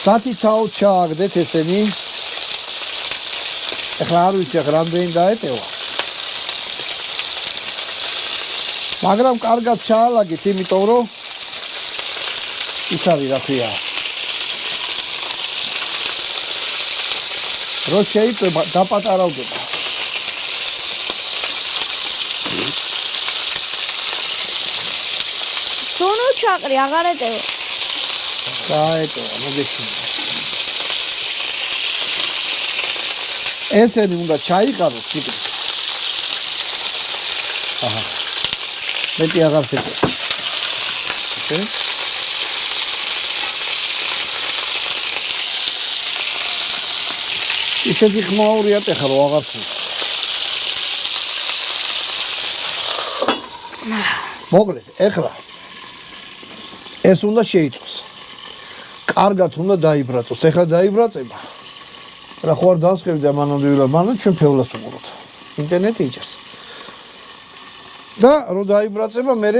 სათითაოდ ჩააგდეთ ესენი. ეხლა არ ვიცი ახლა რამდენი დაეტევა. მაგრამ კარგად ჩაალაგეთ, იმიტომ რომ ის არის რა ქვია. რო შეიძლება დაპატარავდება. სუნუ ჩაყრი აღარ ეტევა. დაეტევა, მოგეშინე. ესენი უნდა ჩაიყაროს სიკრით. აჰა. მეტი აღარ შეჭერს. ისეთი ხმაურია ეხლა რო აღარ ხდება. მოგლეთ, ეხლა ეს უნდა შეიწოს. კარგად უნდა დაიბრაწოს. ეხლა დაიბრაწება. რა ხო არ დავსხები და მანამდე მანამ ჩვენ ფევლას უყუროთ. ინტერნეტი იჭერს. და რო დაიბრაწება, მე